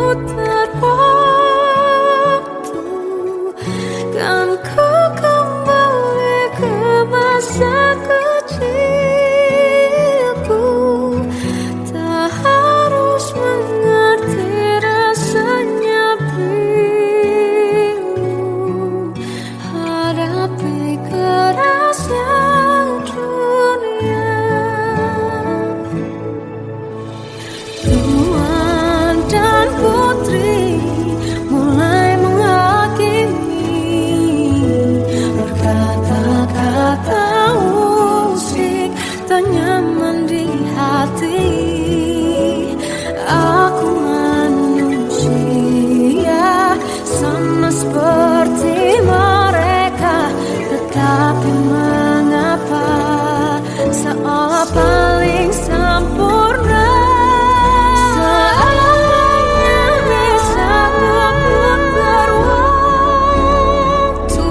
putar waktu, kan ku kembali ke masa kecilku. Tak harus mengerti rasanya bingung hadapi kerasnya dunia. Tuan dan putri mulai menghakimi, berkata-kata usik tak nyaman di hati. Aku manusia sama seperti mereka, tetapi mengapa seolah paling sempurna. Seandainya bisa memutar waktu,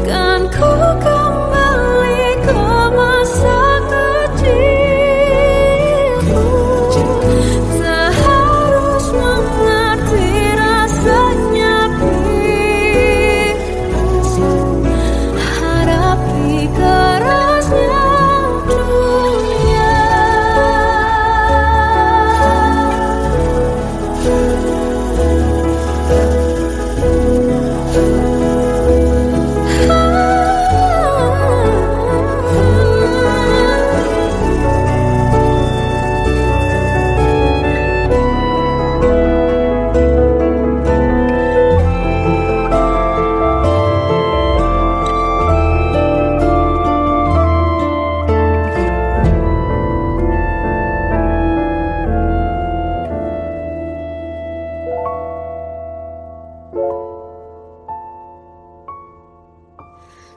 kan ku kembali ke masa kecilku. Tak harus mengerti rasanya bingung hadapi kerasnya dunia.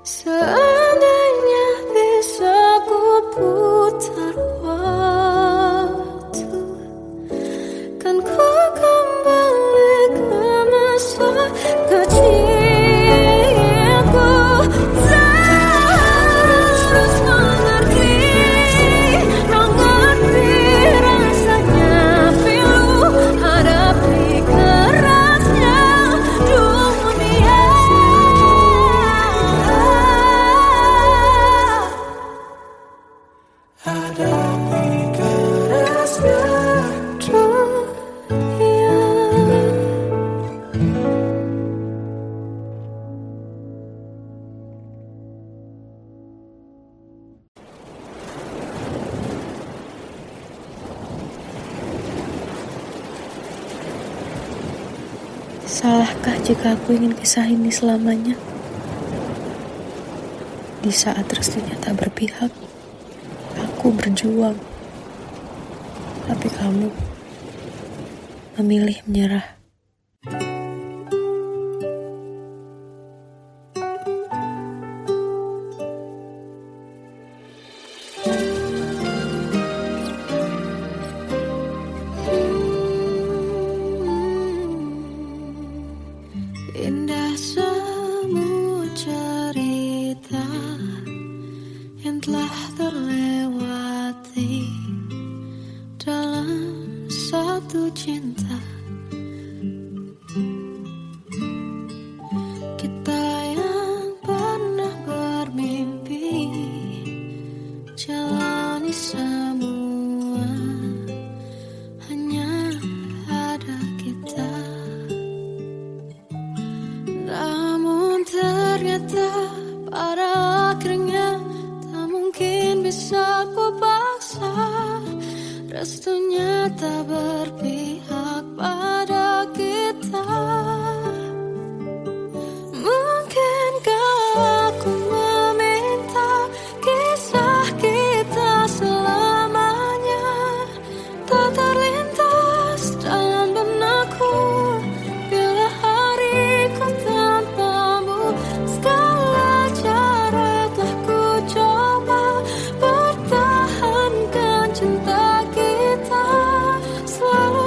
Seandainya bisa ku putar waktu, kan ku kembali ke masa kecilku. Tak harus mengerti rasanya pilu hadapi kerasnya dunia. Hadapi kerasnya dunia. Salahkah jika aku ingin kisah ini selamanya? Di saat restunya tak berpihak, aku berjuang. Tapi kamu memilih menyerah. Indah semua cerita yang telah terlewati dalam satu cinta. Kita yang pernah bermimpi jalani semua, hanya ada kita. Namun ternyata pada akhirnya tak mungkin bisa ku paksa. Restunya tak berpihak pada kita. Mungkinkah aku meminta kisah kita selamanya tak terlintas dalam benakku bila hariku tanpamu. Segala cara telah ku coba bertahankan cinta kita, selalu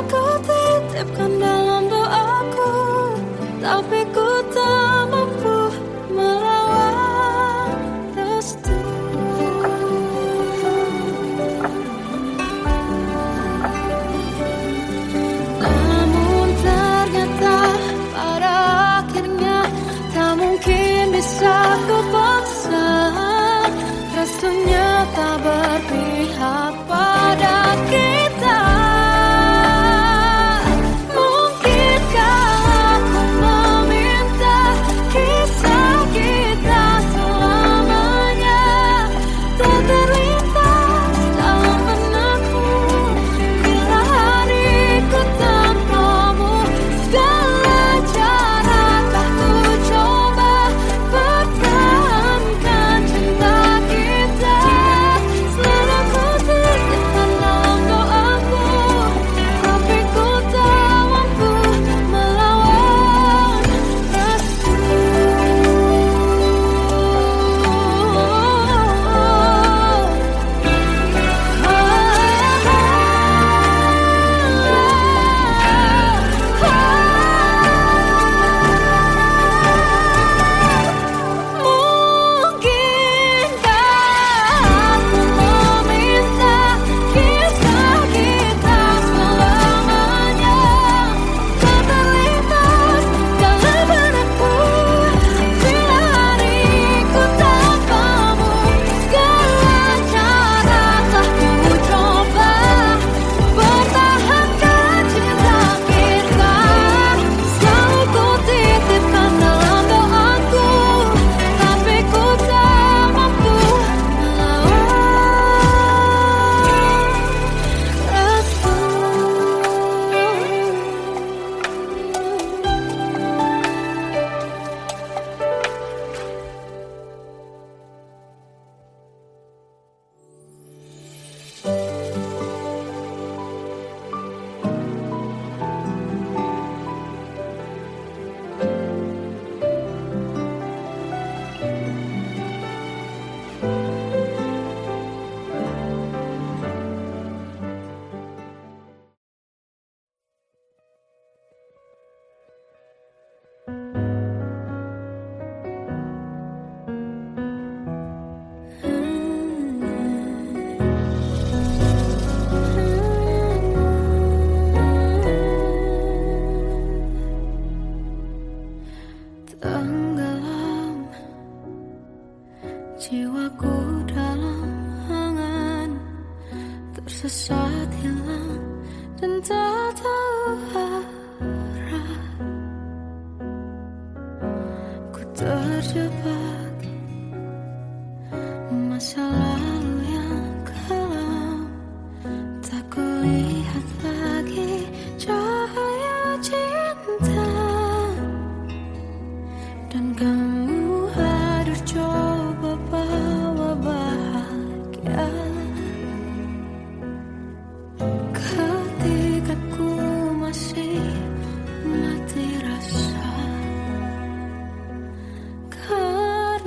terjebak masa lalu yang kelam. Tak kulihat lagi cahaya cinta, dan kamu hadir coba bawa bahagia. Ketika ku masih mati rasa, karena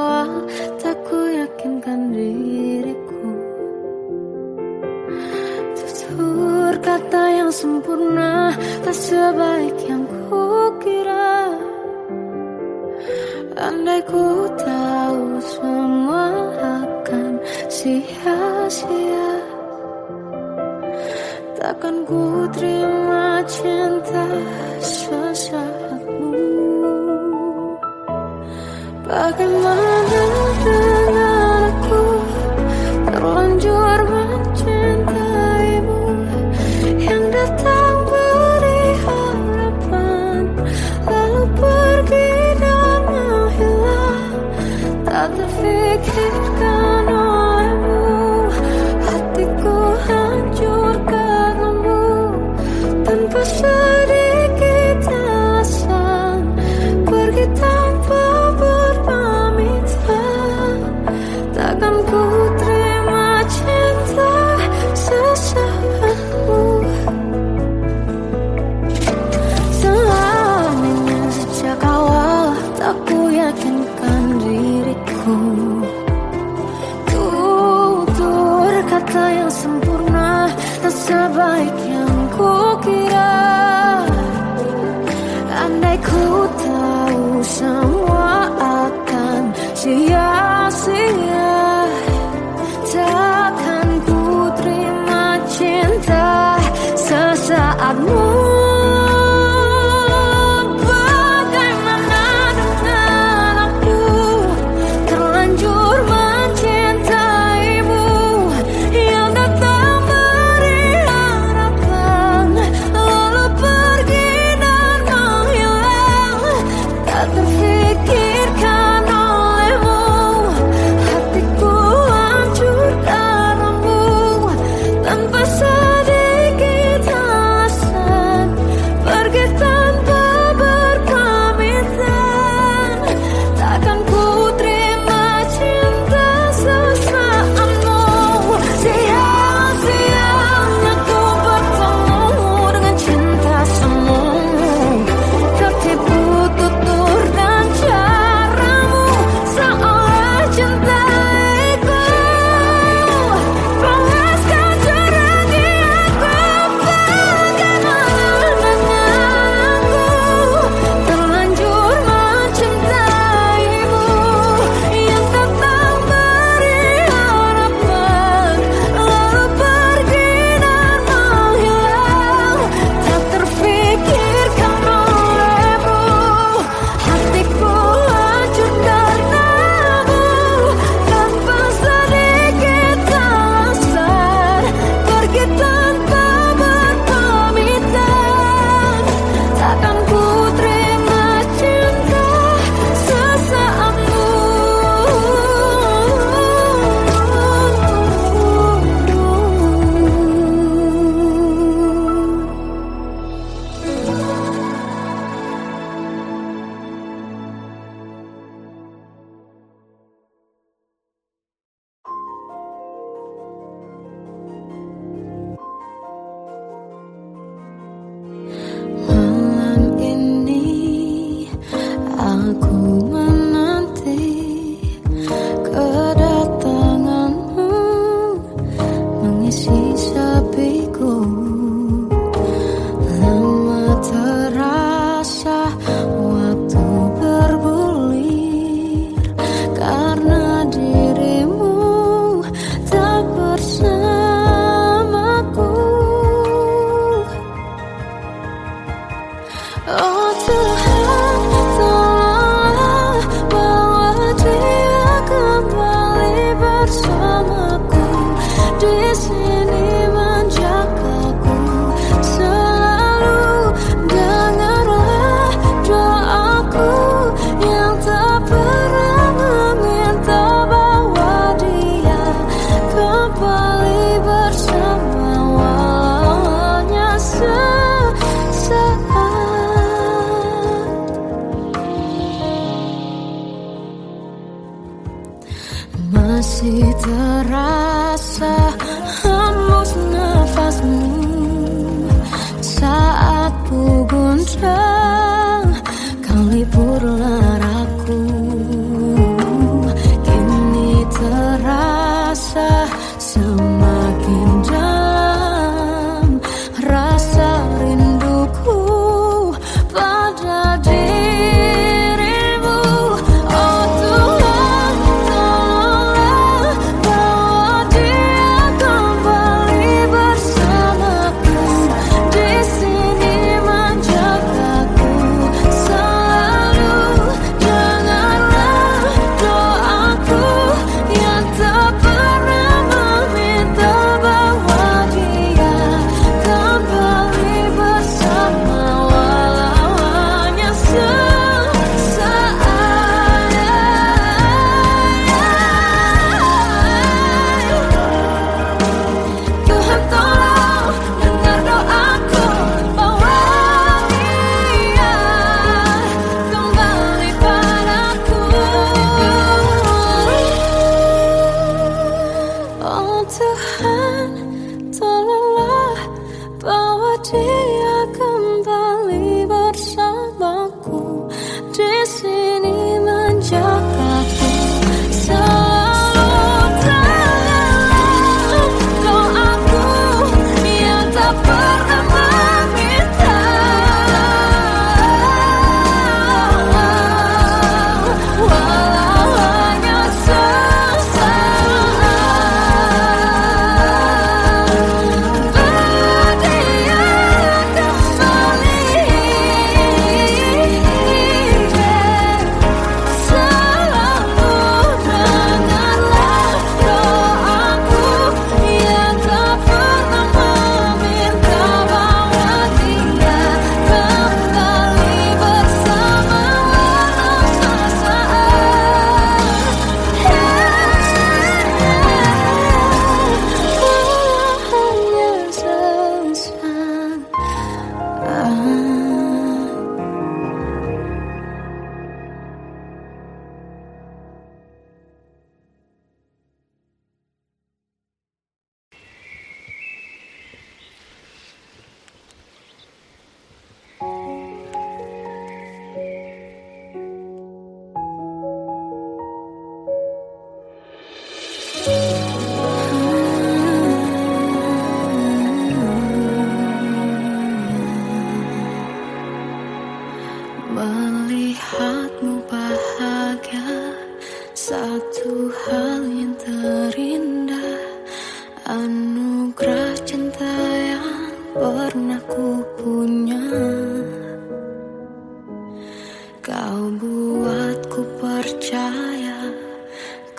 awal tak ku yakinkan diriku. Tutur kata yang sempurna tak sebaik yang ku kira. Andai ku tahu semua akan sia-sia, takkan ku terima cinta sesaatmu. Bagaimana dengan aku terlanjur mencintaimu, yang datang beri harapan lalu pergi dan menghilang. Tak terfikirkan olehmu, hatiku hancur karenamu. Tanpa sedikit alasan pergi tanpa berpamitan. Takkan ku terima cinta sesaatmu. Selamanya sejak awal tak ku yakinkan diriku. Tutur kata yang sempurna tak sebaik yang ku kira. Andai ku tahu semua akan sia-sia, takkan ku terima cinta sesaatmu. Bagaimana dengan aku terlanjur mencintaimu, yang datang beri harapan lalu pergi dan menghilang. Tak terfikirkan olehmu, hatiku hancur karenamu. Tanpa sedikit alasan pergi tanpa berpamitan. Takkan ku terima cinta sesaatmu. Siang-siangnya ku bertemu dengan cinta semu, tertipu tutur dan caramu seolah cintaiku. Panaskan cerah di aku. Bagaimana dengan aku terlanjur mencintaimu, yang datang beri harapan lalu pergi dan menghilang. Tak terfikirkan olehmu, hatiku hancur karenamu. Tanpa sedikit alasan pergi tanpa berpamitan. Takkan ku terima cinta sesaatmu. Malam ini aku menanti kedatanganmu, mengisi sepiku. Lama terasa waktu bergulir karena dirimu tak bersamaku. Oh Tuhan, tolonglah bawa dia kembali bersamaku. Di sini menjagaku selalu. Dengarlah doaku yang tak pernah meminta, bawa dia kembali bersama walau hanya sesaat. Masih terasa hembus nafasmu saat ku guncang kau liburlah aku.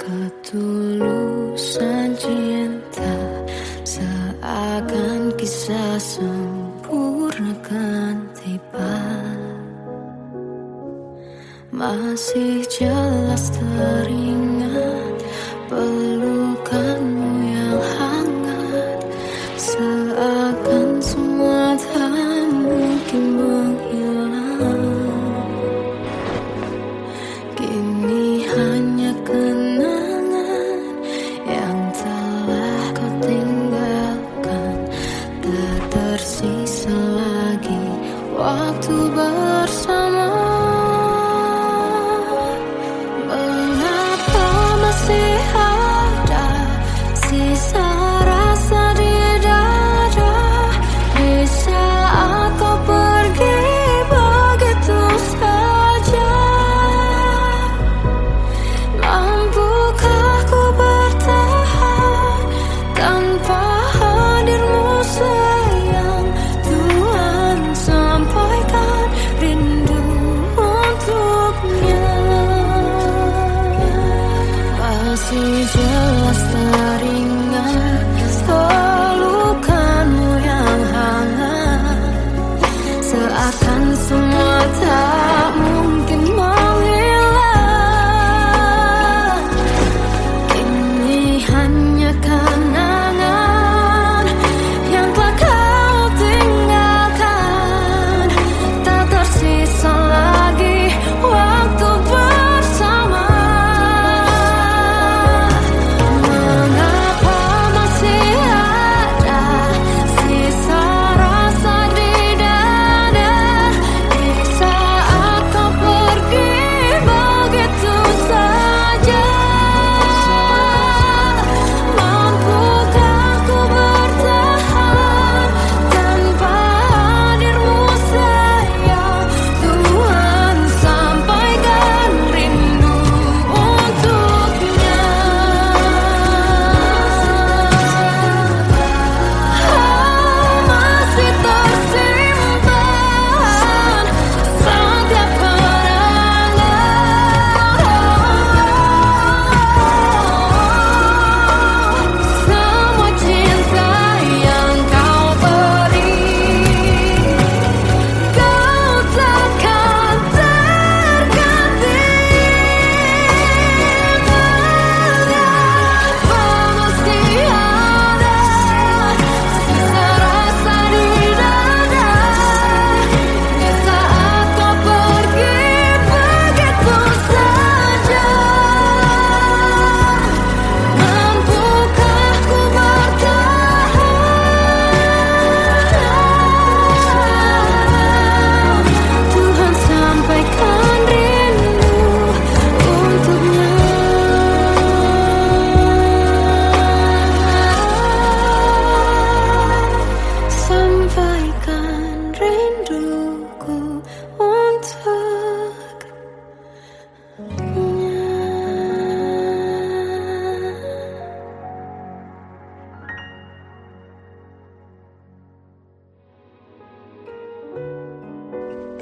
Ketulusan cinta seakan kisah sempurna kan tiba. Masih jelas teringat pelukanmu yang hangat, seakan semua tak mungkin menghilang. Kini hanya kenangan yang telah kau tinggalkan, tak tersisa lagi waktu bersama. Mengapa masih ada sisa rasa di dada di saat kau pergi begitu saja? Mampukah ku bertahan tanpa hadirmu sayang? Tuhan sampaikan rindu untuknya. Masih jelas teringat pelukanmu yang hangat, seakan semua tak mungkin menghilang. Kini hanya kenangan yang telah kau tinggalkan, tak tersisa lagi waktu bersama. Mengapa masih ada sisa rasa di dada di saat kau pergi begitu saja? Mampukah ku bertahan tanpa hadirmu sayang? Tuhan sampaikan rindu untuknya. Masih tersimpan setiap kenangan, semua cinta yang kau beri, kau takkan terganti. Mengapa masih ada sisa rasa di dada di saat kau pergi begitu saja? Mampukah ku bertahan? Tuhan sampaikan rindu untuknya. Sampaikan rinduku untuknya.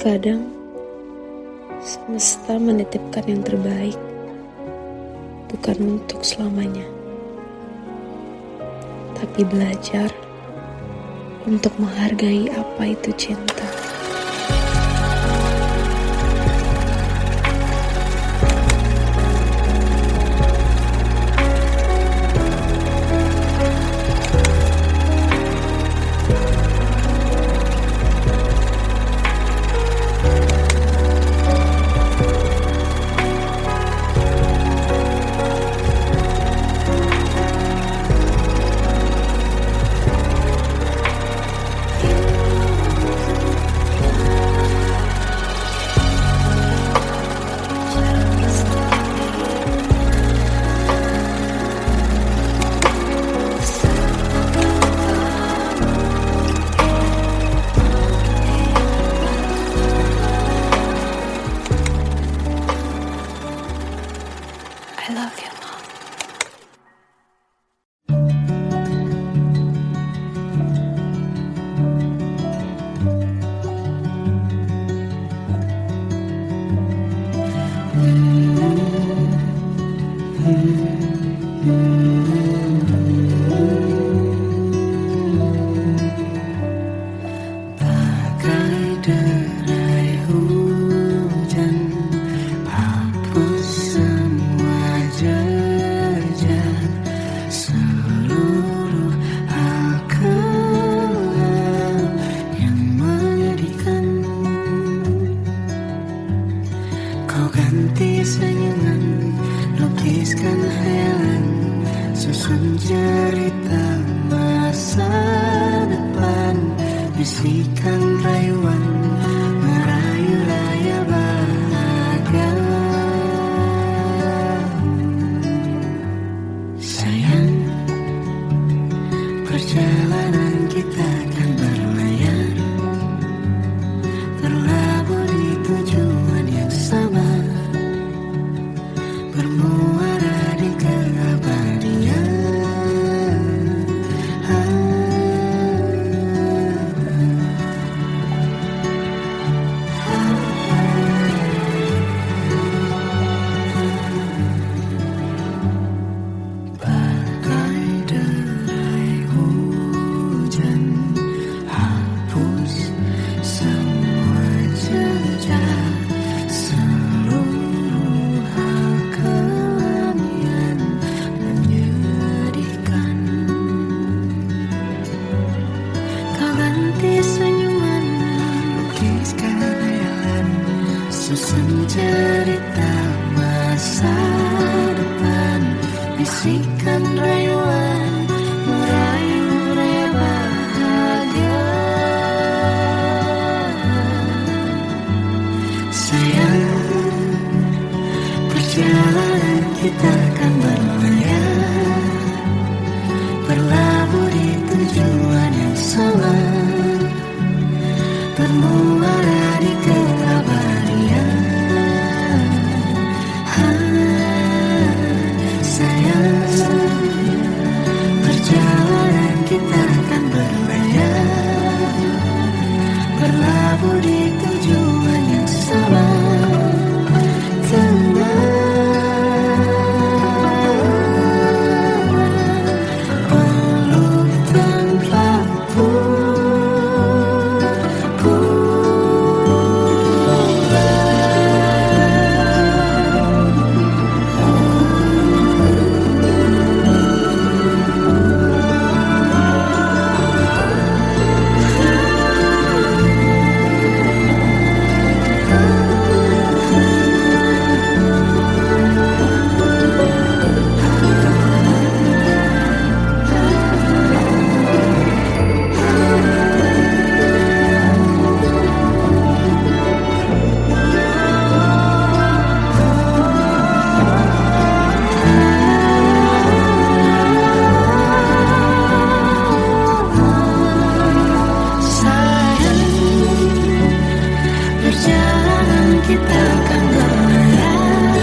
Kadang semesta menitipkan yang terbaik, bukan untuk selamanya, tapi belajar untuk menghargai apa itu cinta. Bagai derai hujan, hapus semua jejak, seluruh hal kelam yang menyedihkan. Kau ganti senyuman, lukiskan khayalan, susun cerita masa depan, bisikan rayuan, merayu raya bahagia. Sayang, perjalanan kita akan berlayar, berlabuh di tujuan yang sama, bermuara di keabadian. Bagai derai hujan, hapus semua jejak, seluruh hal kelam yang menyedihkan. Kau ganti senyuman, lukiskan khayalan, susun cerita masa depan, bisikan rayuan, merayu raya bahagia. Sayang, perjalanan kita akan berlayar, berlabuh di tujuan yang sama, bermuara di keabadian. Sayang, perjalanan kita akan berlayar, berlabuh di tujuan yang sama. Peluk tanpaku perjalanan kita akan berlayar,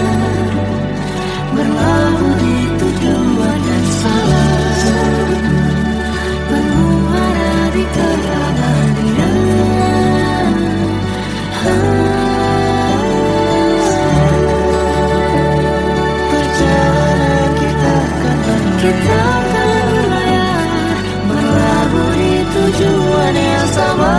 berlabuh di tujuan yang sama, bermuara di keabadian. Perjalanan kita akan berlayar, berlabuh di tujuan yang sama.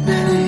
Nah,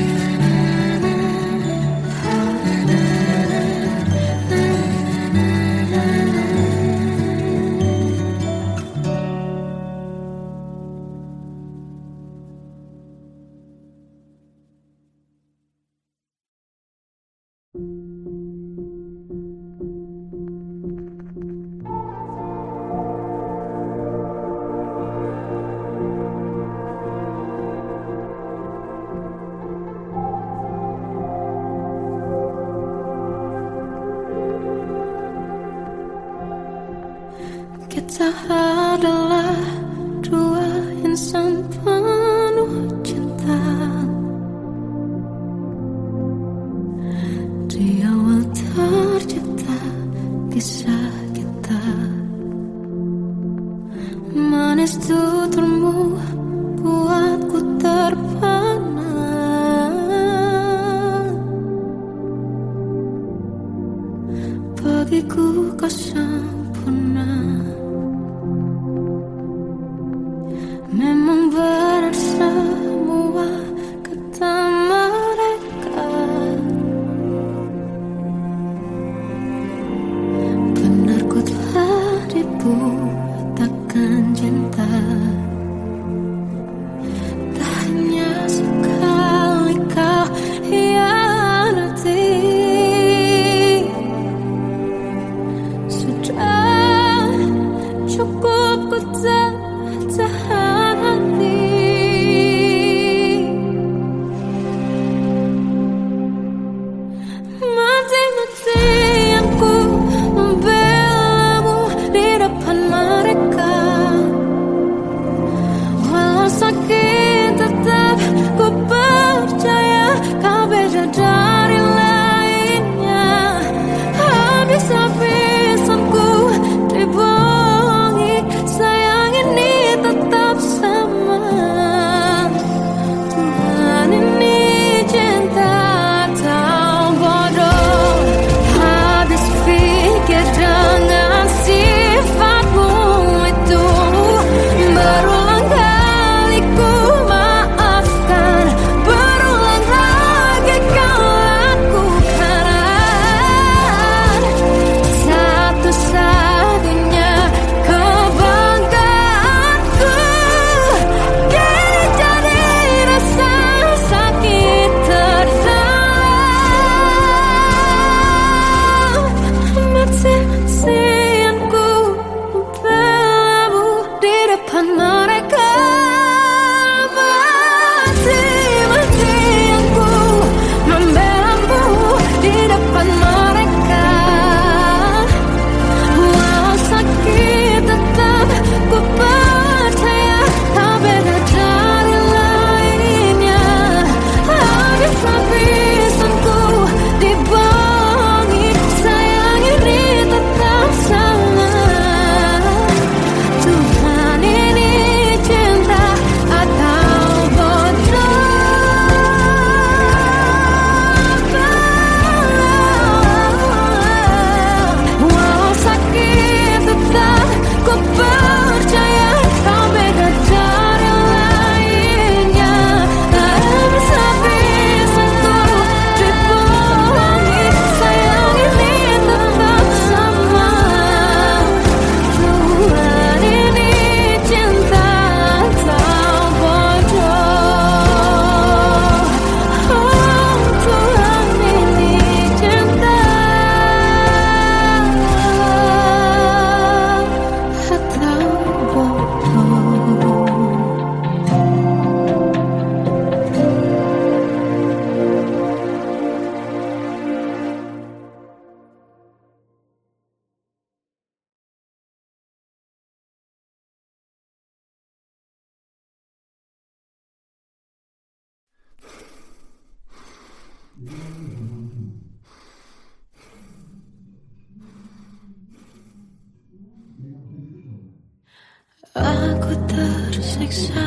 tersiksa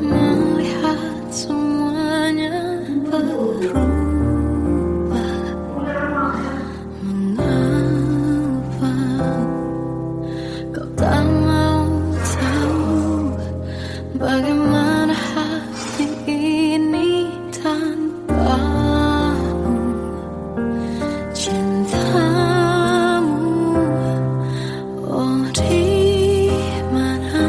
melihat semuanya berubah. Mengapa kau tak mau tahu bagaimana hati ini tanpamu? Cintamu, oh di mana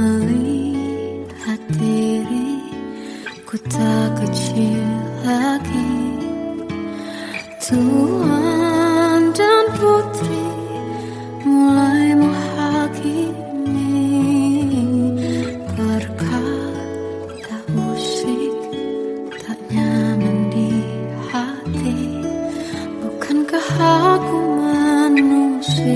melihat diriku tak kecil lagi. Tuan dan putri mulai menghakimi berkata musik tak nyaman di hati. Bukankah aku manusia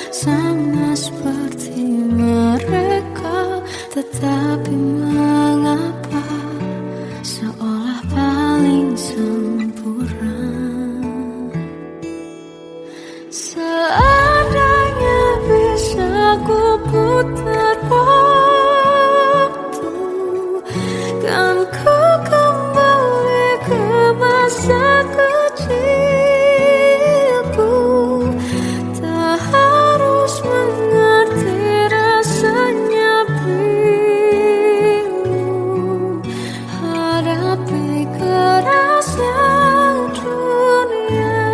sama seperti mereka, tetapi mengapa seolah paling sempurna? Seandainya bisa ku putar waktu, kan ku kembali ke masa kecilku. Tak harus mengerti rasanya bingung hadapi kerasnya dunia.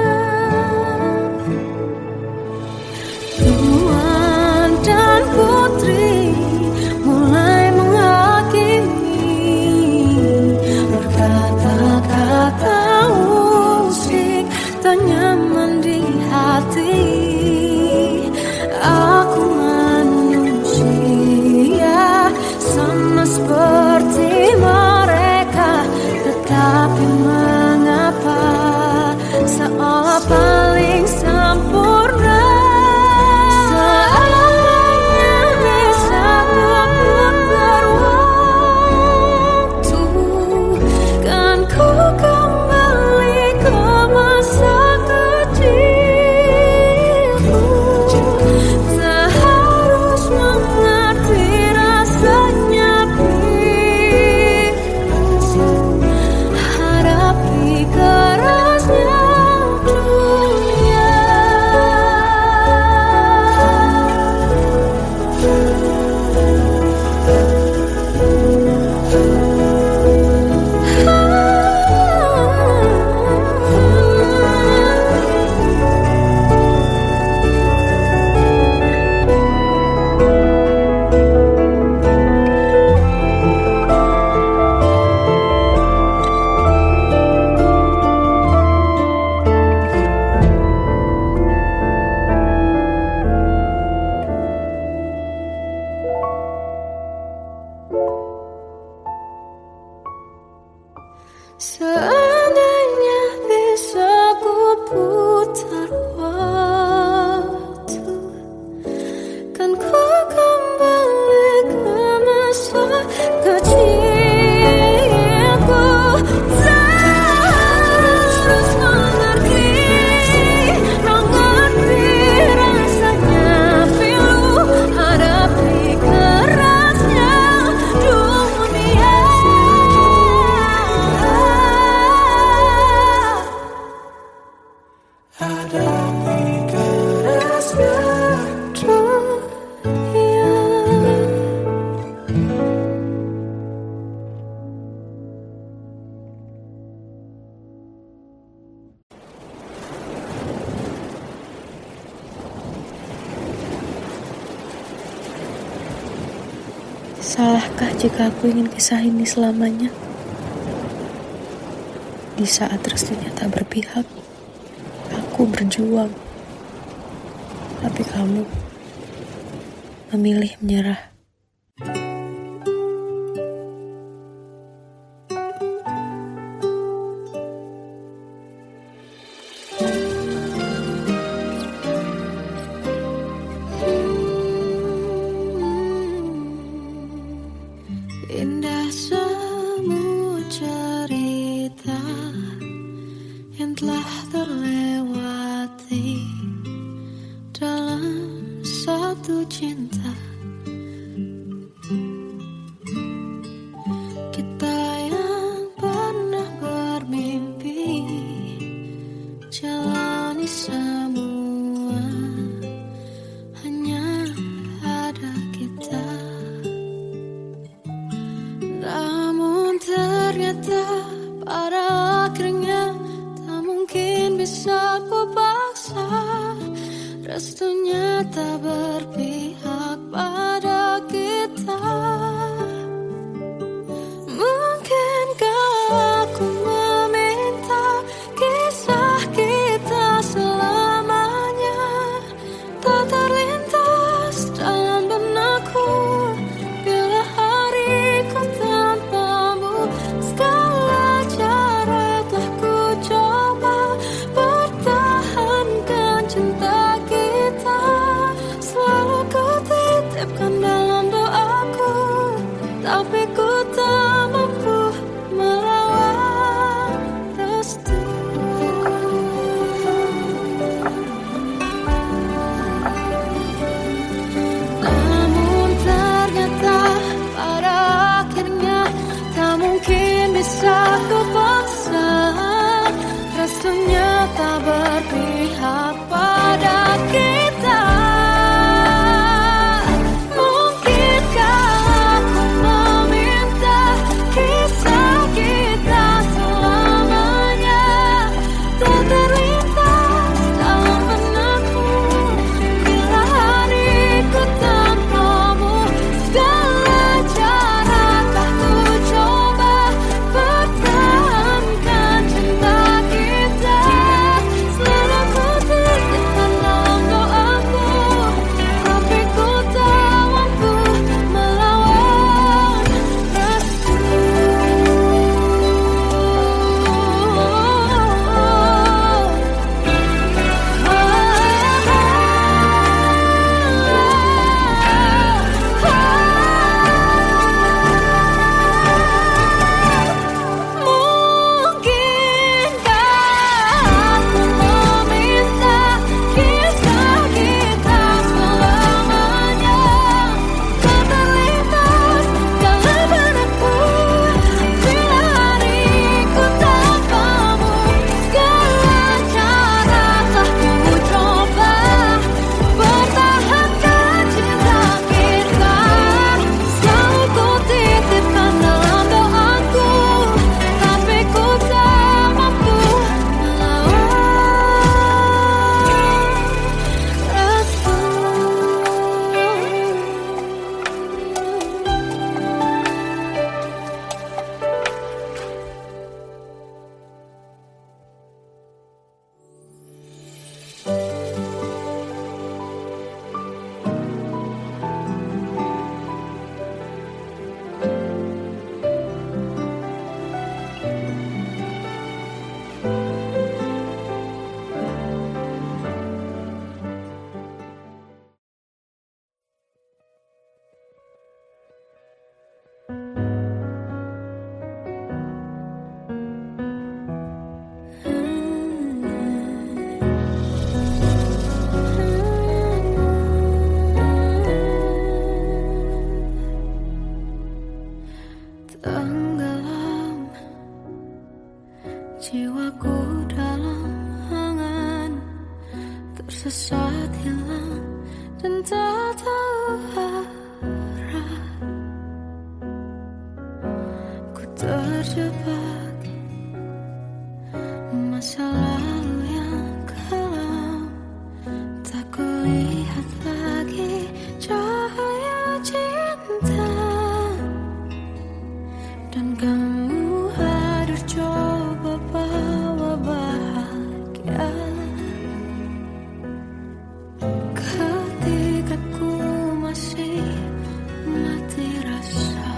Tuan dan putri mulai menghakimi berkata-kata musik tak nyaman di hati. Aku manusia sama seperti mereka, tetapi mengapa seolah paling sempurna? Seandainya bisa ku putar waktu, kan ku kembali ke masa kecilku. Tak harus mengerti rasanya bingung hadapi kerasnya dunia. Seandainya bisa ku putar waktu, kan ku kembali ke masa kecilku. Tak harus mengerti rasanya pilu hadapi kerasnya dunia. Hadapi kerasnya dunia. Salahkah jika aku ingin kisah ini selamanya? Di saat restunya tak berpihak, aku berjuang. Tapi kamu memilih menyerah. Indah semua cerita yang telah terlewati dalam satu cinta. Kita yang pernah bermimpi jalani semua, hanya ada kita. Namun ternyata pada akhirnya tak mungkin bisa ku paksa restunya tak berpihak pada tersesat hilang dan tak tahu arah. Ku terjebak masa lalu yang kelam, tak kulihat lagi cahaya cinta. Dan kamu hadir coba bawa bahagia ketika ku masih mati rasa.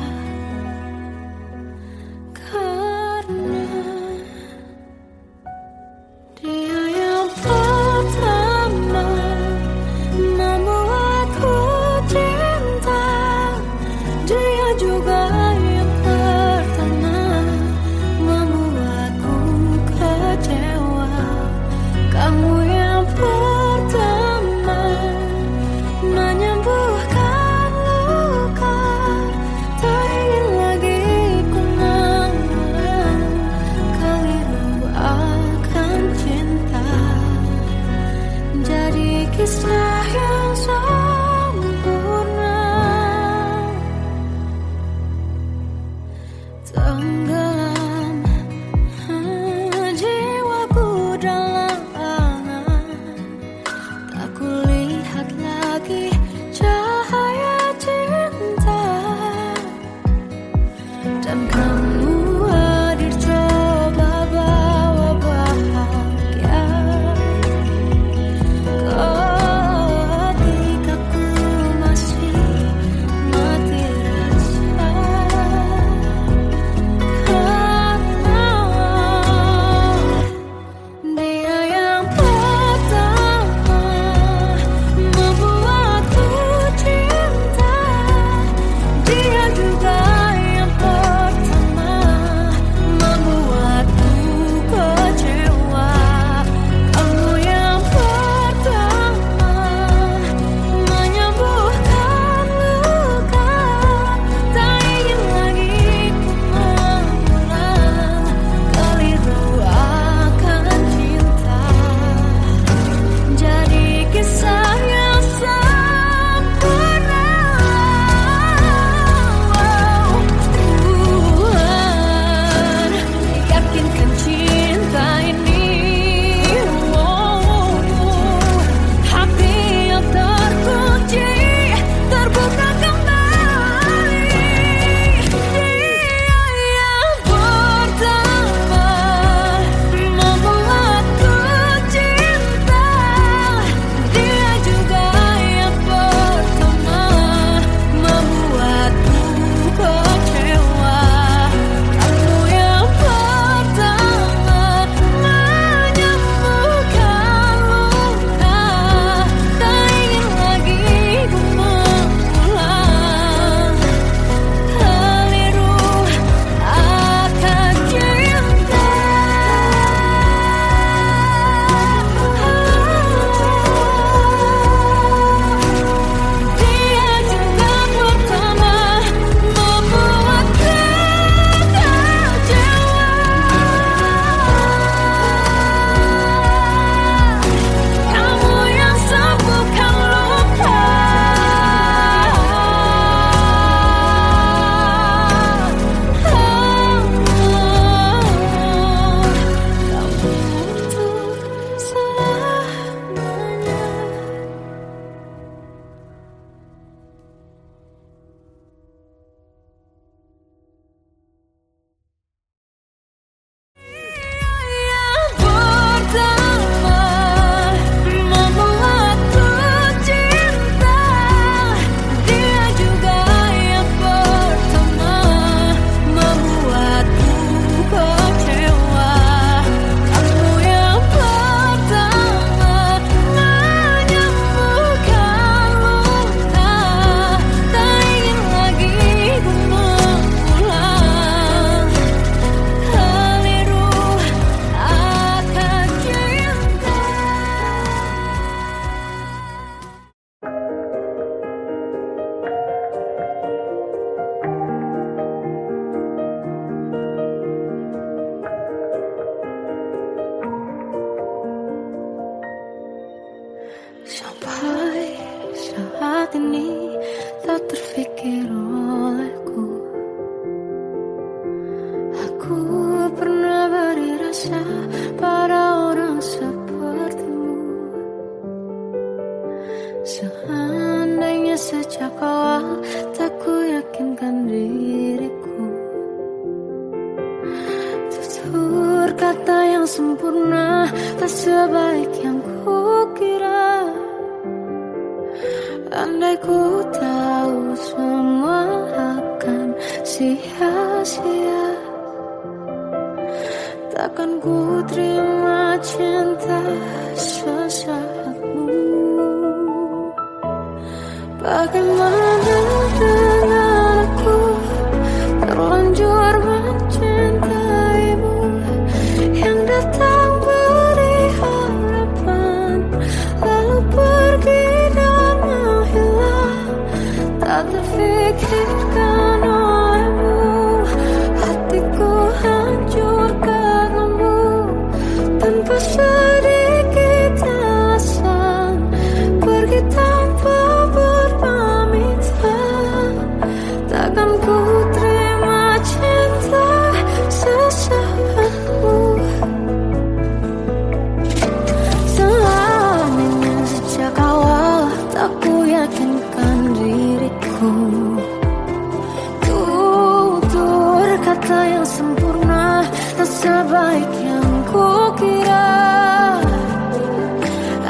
sia-sia. Takkan ku terima cinta sesaatmu. Bagaimana dengan aku terlanjur mencintaimu, yang datang beri harapan lalu pergi dan menghilang. Tak terfikirkan olehmu, hatiku hancur karenamu. Tanpa sedikit alasan pergi tanpa berpamitan. Takkan ku terima cinta sesaatmu. Selamanya sejak awal tak ku yakinkan diriku. Tutur kata yang sempurna tak sebaik yang ku kira.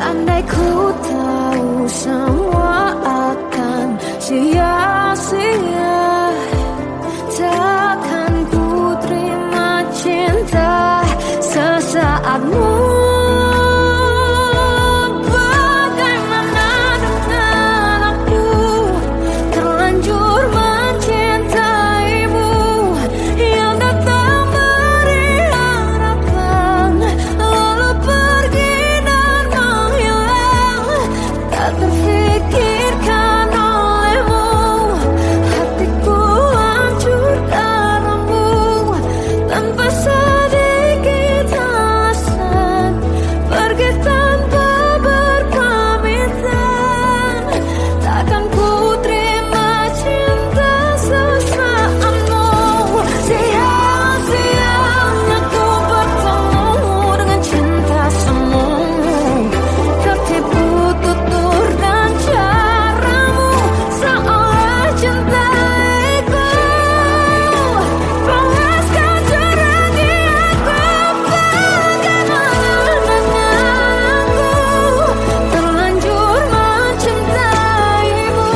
Andai ku tahu semua akan sia-sia, takkan ku terima cinta sesaatmu. Bagaimana dengan aku terlanjur mencintaimu, yang datang beri harapan lalu pergi dan menghilang. Tak terfikirkan olehmu, hatiku hancur karenamu. Tanpa sedikit alasan pergi tanpa berpamitan. Takkan ku terima cinta sesaatmu. Sia-sianya ku bertemu dengan cinta semu. Tertipu tutur dan caramu, seolah cintaiku. Panaskan jerangi aku. Bagaimana dengan aku terlanjur mencintaimu,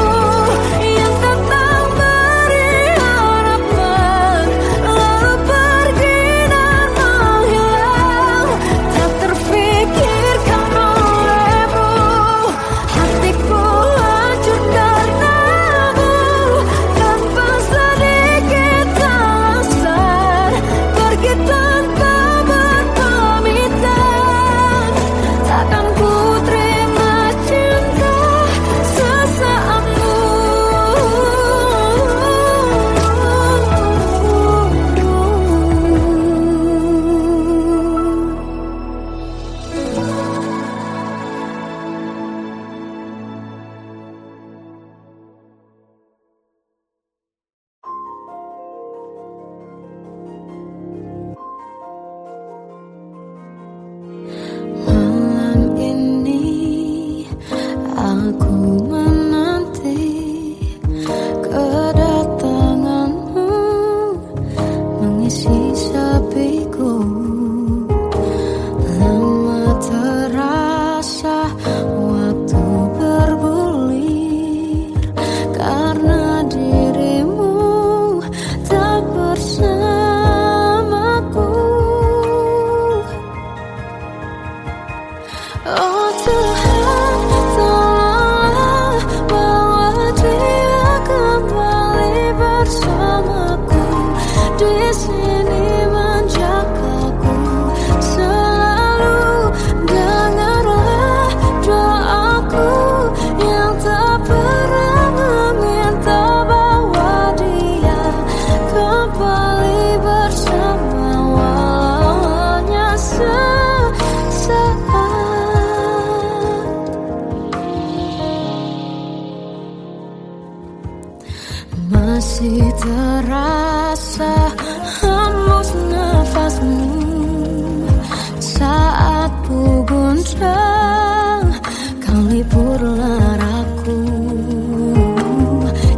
yang datang beri harapan lalu pergi dan menghilang. Tak terfikirkan olehmu, hatiku hancur karenamu. Tanpa sedikit alasan pergi tanpa berpamitan. Takkan ku terima cinta sesaatmu. Malam ini aku menanti kedatanganmu, mengisi sepiku. Lama terasa waktu bergulir, karena dirimu tak bersamaku. Oh Tuhan, tolonglah bawa dia kembali bersamaku. Di sini menjagaku selalu. Dengarlah doaku yang tak pernah meminta, bawa dia kembali bersama walau hanya sesaat. Masih terasa hembus nafasmu saat ku guncang, kau liburlah aku.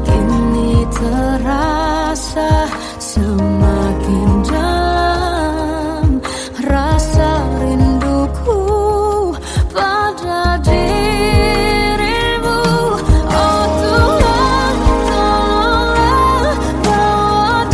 Kini terasa semakin dalam rasa rinduku pada dirimu. Oh Tuhan, tolonglah bawa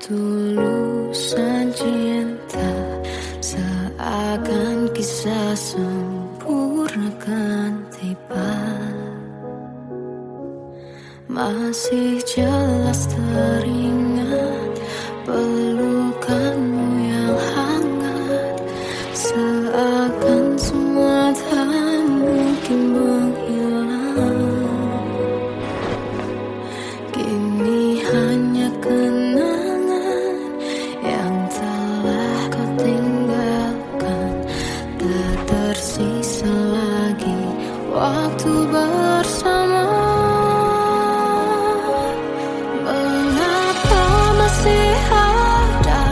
ketulusan cinta, seakan kisah sempurna kan tiba. Masih jelas teringat pelukanmu yang hangat, seakan semua tak mungkin menghilang. Kini hanya kenangan yang telah kau tinggalkan, tak tersisa lagi waktu bersama. Mengapa masih ada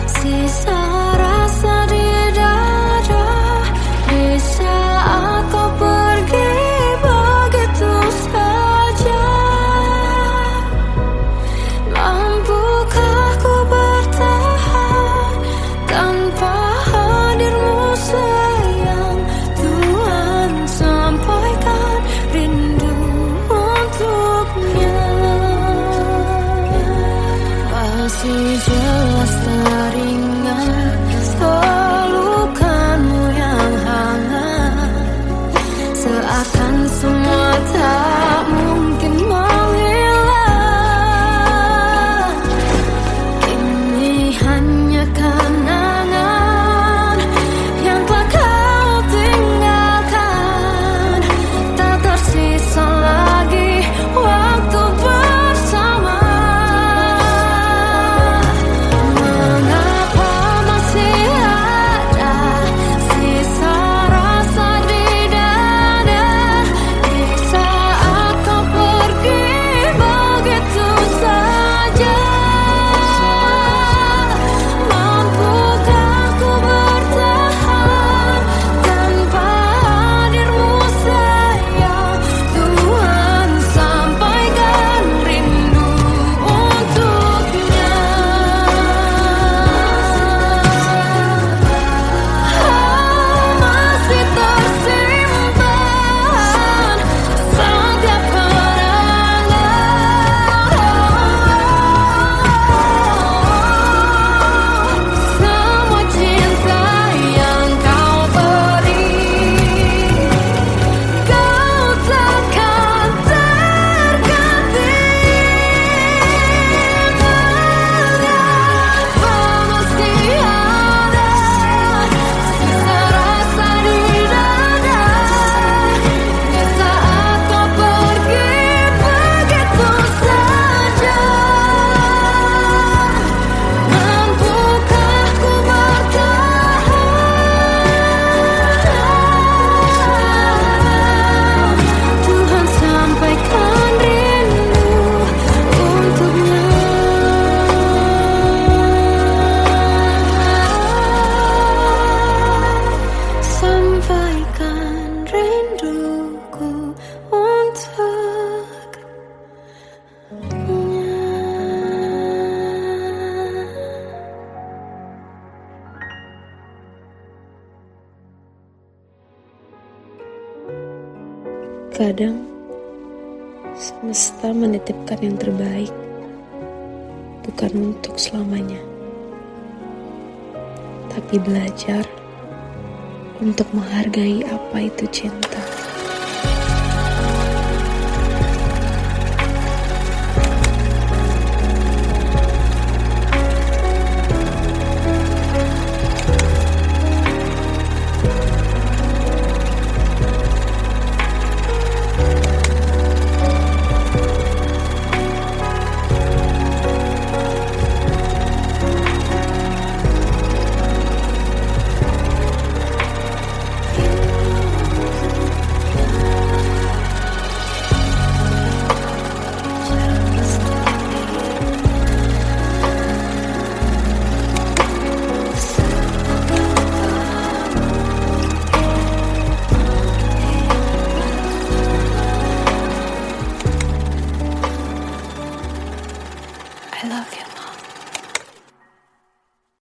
sisa rasa di dada, di saat kau pergi begitu saja? Mampukah ku bertahan tanpa hadirmu sayang? Tuhan, sampaikan rindu untuknya. Masih jelas teringat pelukanmu yang hangat, seakan semua tak mungkin menghilang. Kini hanya kenangan yang telah kau tinggalkan, tak tersisa lagi waktu bersama. Mengapa masih ada sisa rasa di dada, di saat kau pergi begitu saja? Mampukah ku bertahan tanpa hadirmu sayang? Tuhan, sampaikan rindu untuknya. Masih tersimpan setiap kenangan, semua cinta yang kau beri. Kau takkan terganti. Mengapa masih ada sisa rasa di dada, di saat kau pergi begitu saja? Mampukah ku bertahan? Tuhan, sampaikan rindu untuknya. Sampaikan rinduku untuknya. Kadang semesta menitipkan yang terbaik, bukan untuk selamanya, tapi belajar untuk menghargai apa itu cinta.